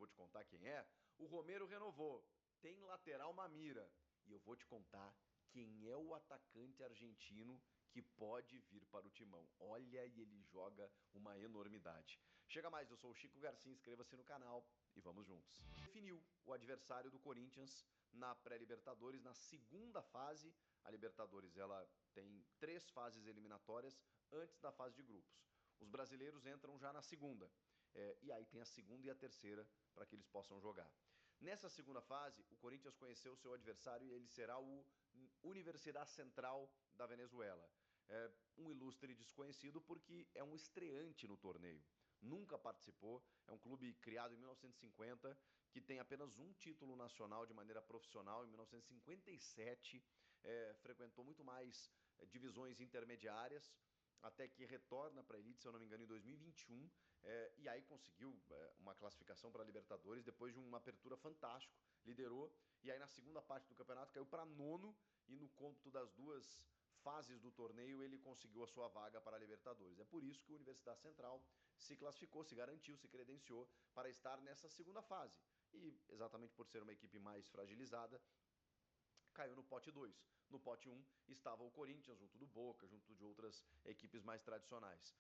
te contar quem é, o Romero renovou. Tem lateral Mamira. E eu vou te contar quem é o atacante argentino que pode vir para o Timão. Olha, e ele joga uma enormidade. Chega mais, eu sou o Chico Garcia, inscreva-se no canal e vamos juntos. Definiu o adversário do Corinthians na pré-Libertadores, na segunda fase. A Libertadores ela tem 3 fases eliminatórias antes da fase de grupos. Os brasileiros entram já na segunda. E aí tem a segunda e a terceira para que eles possam jogar. Nessa segunda fase, o Corinthians conheceu o seu adversário e ele será o Universidade Central da Venezuela. É um ilustre desconhecido porque é um estreante no torneio. Nunca participou, é um clube criado em 1950, que tem apenas um título nacional de maneira profissional, em 1957, frequentou muito mais divisões intermediárias, até que retorna para a elite, se eu não me engano, em 2021, e aí conseguiu uma classificação para a Libertadores, depois de uma apertura fantástico, liderou, e aí na segunda parte do campeonato caiu para nono, e no cômputo das 2 fases do torneio ele conseguiu a sua vaga para a Libertadores. É por isso que a Universidade Central se classificou, se garantiu, se credenciou para estar nessa segunda fase. E exatamente por ser uma equipe mais fragilizada, caiu no pote 2. No pote 1 estava o Corinthians, junto do Boca, junto de outras equipes mais tradicionais.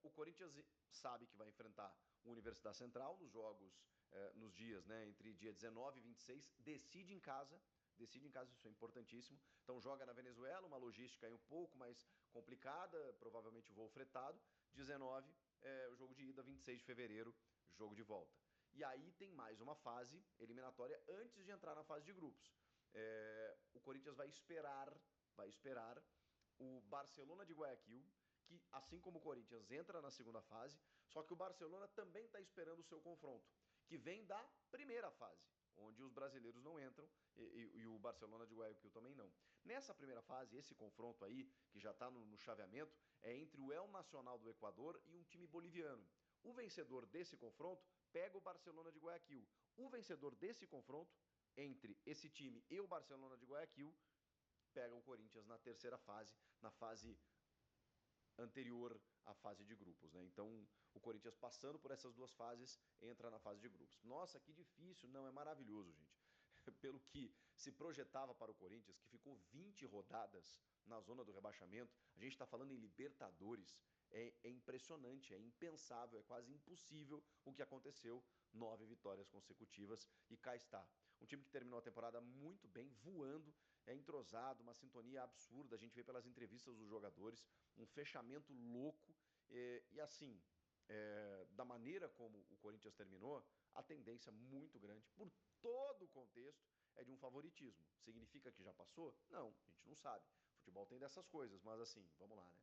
O Corinthians sabe que vai enfrentar o Universidade Central nos jogos, nos dias, entre dia 19 e 26, decide em casa, isso é importantíssimo. Então joga na Venezuela, uma logística aí um pouco mais complicada, provavelmente voo fretado. 19, o jogo de ida, 26 de fevereiro, jogo de volta. E aí tem mais uma fase eliminatória antes de entrar na fase de grupos. O Corinthians vai esperar o Barcelona de Guayaquil, que assim como o Corinthians entra na segunda fase, só que o Barcelona também está esperando o seu confronto, que vem da primeira fase, onde os brasileiros não entram e o Barcelona de Guayaquil também não. Nessa primeira fase, esse confronto aí, que já está no chaveamento, é entre o El Nacional do Equador e um time boliviano. O vencedor desse confronto pega o Barcelona de Guayaquil. O vencedor desse confronto entre esse time e o Barcelona de Guayaquil, pega o Corinthians na terceira fase, na fase anterior à fase de grupos, né? Então, o Corinthians passando por essas 2 fases, entra na fase de grupos. Nossa, que difícil. Não, é maravilhoso, gente. Pelo que se projetava para o Corinthians, que ficou 20 rodadas na zona do rebaixamento, a gente está falando em Libertadores, é impressionante, é impensável, é quase impossível o que aconteceu. 9 vitórias consecutivas e cá está. Um time que terminou a temporada muito bem, voando, entrosado, uma sintonia absurda. A gente vê pelas entrevistas dos jogadores, um fechamento louco. E assim, da maneira como o Corinthians terminou, a tendência muito grande, por todo o contexto, é de um favoritismo. Significa que já passou? Não, a gente não sabe. Futebol tem dessas coisas, mas assim, vamos lá, né?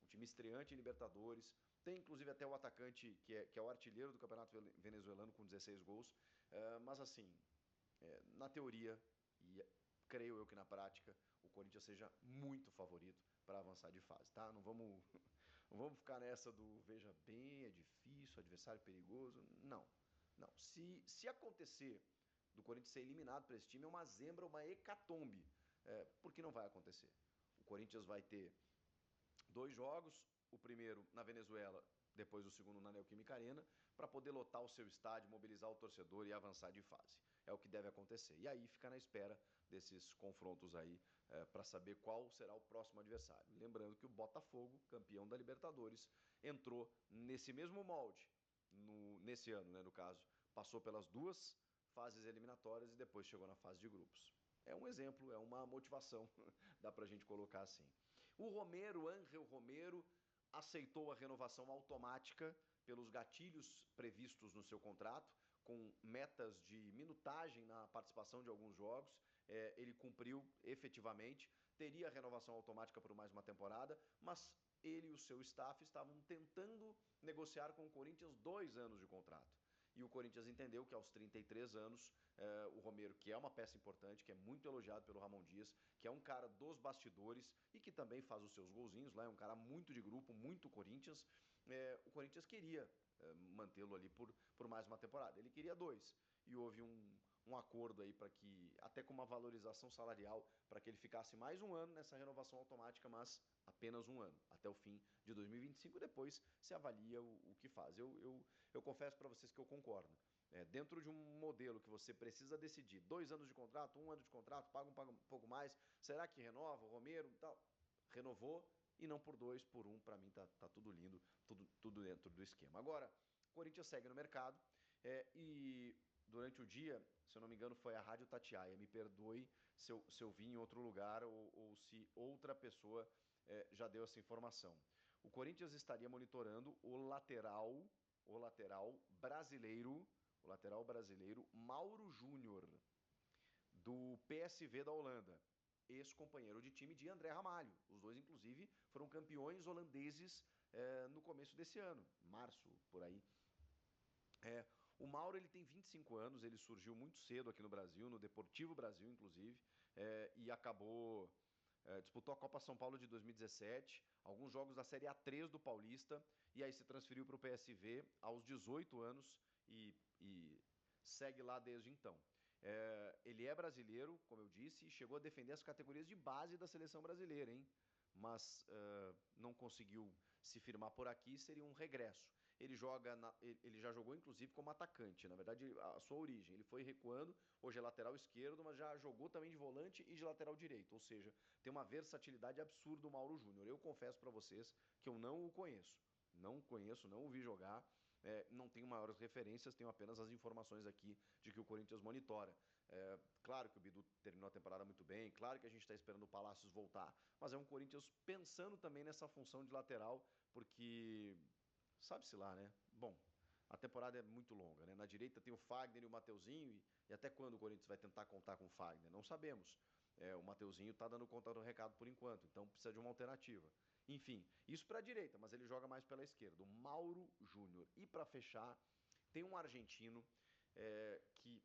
Um time estreante em Libertadores, tem inclusive até o atacante que é o artilheiro do campeonato venezuelano com 16 gols, mas assim, na teoria, e creio eu que na prática, o Corinthians seja muito favorito para avançar de fase, tá? Não vamos, não vamos ficar nessa do veja bem, é difícil, adversário perigoso. Não, não. Se acontecer do Corinthians ser eliminado para esse time, é uma zebra, uma hecatombe, porque não vai acontecer. O Corinthians vai ter 2 jogos, o primeiro na Venezuela, depois o segundo na Neoquímica Arena, para poder lotar o seu estádio, mobilizar o torcedor e avançar de fase. É o que deve acontecer. E aí fica na espera desses confrontos aí para saber qual será o próximo adversário. Lembrando que o Botafogo, campeão da Libertadores, entrou nesse mesmo molde, nesse ano, né, no caso, passou pelas 2 fases eliminatórias e depois chegou na fase de grupos. É um exemplo, é uma motivação, dá pra gente colocar assim. O Romero, Ángel Romero, aceitou a renovação automática pelos gatilhos previstos no seu contrato, com metas de minutagem na participação de alguns jogos. Ele cumpriu efetivamente, teria a renovação automática por mais uma temporada, mas ele e o seu staff estavam tentando negociar com o Corinthians 2 anos de contrato. E o Corinthians entendeu que aos 33 anos, o Romero, que é uma peça importante, que é muito elogiado pelo Ramon Dias, que é um cara dos bastidores e que também faz os seus golzinhos lá, é um cara muito de grupo, muito Corinthians, o Corinthians queria mantê-lo ali por mais uma temporada. Ele queria 2 e houve um acordo aí para que, até com uma valorização salarial, para que ele ficasse mais um ano nessa renovação automática, mas apenas um ano, até o fim de 2025, depois se avalia o que faz. Eu confesso para vocês que eu concordo. dentro de um modelo que você precisa decidir 2 anos de contrato, 1 ano de contrato, paga um pouco mais, será que renova o Romero e tal? Renovou e não por 2, por 1, para mim tá tudo lindo, tudo dentro do esquema. Agora, o Corinthians segue no mercado e durante o dia, se eu não me engano, foi a Rádio Tatiaia, me perdoe se eu vi em outro lugar ou se outra pessoa já deu essa informação. O Corinthians estaria monitorando o lateral brasileiro Mauro Júnior, do PSV da Holanda, ex-companheiro de time de André Ramalho. Os dois, inclusive, foram campeões holandeses no começo desse ano, março, por aí. O Mauro ele tem 25 anos, ele surgiu muito cedo aqui no Brasil, no Deportivo Brasil, inclusive, e acabou. Disputou a Copa São Paulo de 2017, alguns jogos da Série A3 do Paulista, e aí se transferiu para o PSV aos 18 anos e segue lá desde então. Ele é brasileiro, como eu disse, e chegou a defender as categorias de base da seleção brasileira, hein? Mas não conseguiu se firmar por aqui, seria um regresso. Ele já jogou inclusive como atacante, na verdade a sua origem. Ele foi recuando, hoje é lateral esquerdo, mas já jogou também de volante e de lateral direito, ou seja, tem uma versatilidade absurda o Mauro Júnior. Eu confesso para vocês que eu não o conheço, não o vi jogar. Não tenho maiores referências, tenho apenas as informações aqui de que o Corinthians monitora. Claro que o Bidu terminou a temporada muito bem, claro que a gente está esperando o Palácios voltar, mas é um Corinthians pensando também nessa função de lateral, porque sabe-se lá, né? Bom, a temporada é muito longa, né? Na direita tem o Fagner e o Mateuzinho, e até quando o Corinthians vai tentar contar com o Fagner? Não sabemos. O Mateuzinho está dando conta do recado por enquanto, então precisa de uma alternativa. Enfim, isso para a direita, mas ele joga mais pela esquerda, o Mauro Júnior. E para fechar, tem um argentino que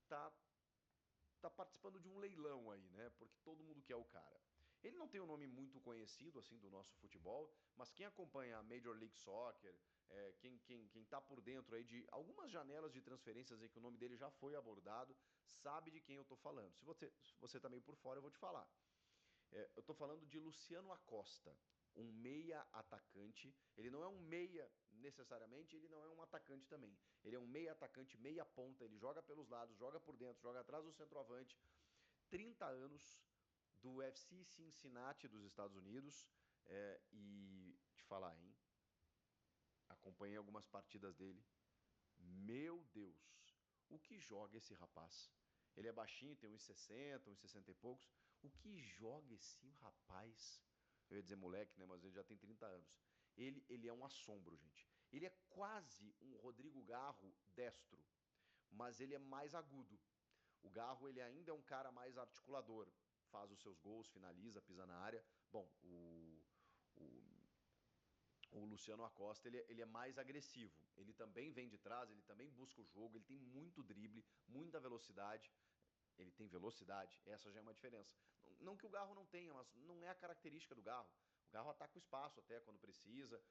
tá participando de um leilão aí, né? Porque todo mundo quer o cara. Ele não tem um nome muito conhecido assim do nosso futebol, mas quem acompanha a Major League Soccer, quem tá por dentro aí de algumas janelas de transferências em que o nome dele já foi abordado, sabe de quem eu tô falando. Se você tá meio por fora, eu vou te falar. Eu estou falando de Luciano Acosta, um meia atacante. Ele não é um meia necessariamente, ele não é um atacante também. Ele é um meia atacante, meia ponta. Ele joga pelos lados, joga por dentro, joga atrás do centroavante. 30 anos do FC Cincinnati dos Estados Unidos. E te falar, hein? Acompanhei algumas partidas dele. Meu Deus, o que joga esse rapaz? Ele é baixinho, tem uns 60, uns 60 e poucos. O que joga esse rapaz? Eu ia dizer moleque, né? Mas ele já tem 30 anos. Ele é um assombro, gente. Ele é quase um Rodrigo Garro destro, mas ele é mais agudo. O Garro, ele ainda é um cara mais articulador. Faz os seus gols, finaliza, pisa na área. Bom, o o Luciano Acosta ele é mais agressivo. Ele também vem de trás, ele também busca o jogo, ele tem muito drible, muita velocidade. Ele tem velocidade, essa já é uma diferença. Não que o Garro não tenha, mas não é a característica do Garro. O Garro ataca o espaço até quando precisa,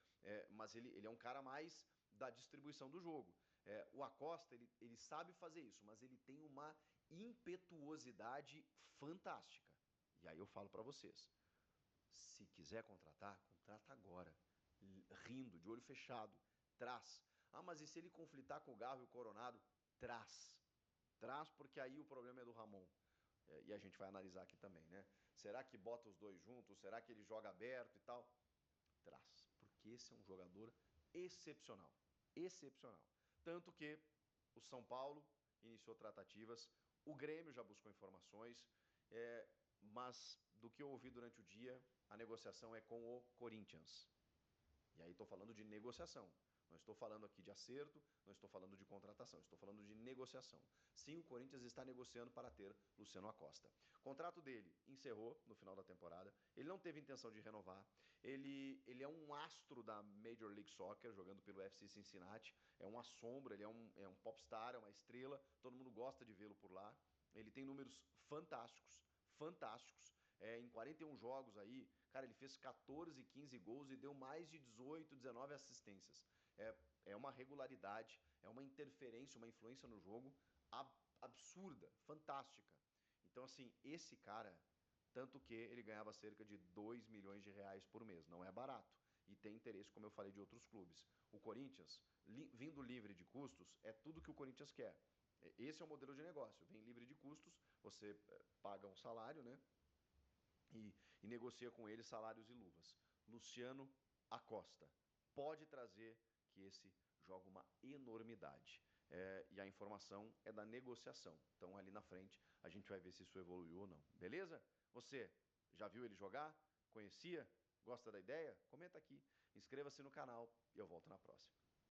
mas ele é um cara mais da distribuição do jogo. O Acosta, ele sabe fazer isso, mas ele tem uma impetuosidade fantástica. E aí eu falo para vocês, se quiser contratar, contrata agora. Rindo, de olho fechado. Traz. Ah, mas e se ele conflitar com o Garro e o Coronado? Traz. Traz, porque aí o problema é do Ramon. E a gente vai analisar aqui também, né? Será que bota os dois juntos? Será que ele joga aberto e tal? Traz. Porque esse é um jogador excepcional. Excepcional. Tanto que o São Paulo iniciou tratativas, o Grêmio já buscou informações, mas do que eu ouvi durante o dia, a negociação é com o Corinthians. E aí estou falando de negociação. Não estou falando aqui de acerto, não estou falando de contratação, estou falando de negociação. Sim, o Corinthians está negociando para ter Luciano Acosta. O contrato dele encerrou no final da temporada, ele não teve intenção de renovar, ele é um astro da Major League Soccer, jogando pelo FC Cincinnati, é um assombro, ele é um popstar, é uma estrela, todo mundo gosta de vê-lo por lá. Ele tem números fantásticos, fantásticos. Em 41 jogos aí, cara, ele fez 14, 15 gols e deu mais de 18, 19 assistências. É uma regularidade, é uma interferência, uma influência no jogo absurda, fantástica. Então, assim, esse cara, tanto que ele ganhava cerca de 2 milhões de reais por mês, não é barato. e tem interesse, como eu falei, de outros clubes. O Corinthians, vindo livre de custos, é tudo que o Corinthians quer. Esse é o modelo de negócio. Vem livre de custos, você paga um salário, né? E negocia com ele salários e luvas. Luciano Acosta pode trazer que esse joga uma enormidade. E a informação é da negociação. Então, ali na frente, a gente vai ver se isso evoluiu ou não. Beleza? Você já viu ele jogar? Conhecia? Gosta da ideia? Comenta aqui. Inscreva-se no canal e eu volto na próxima.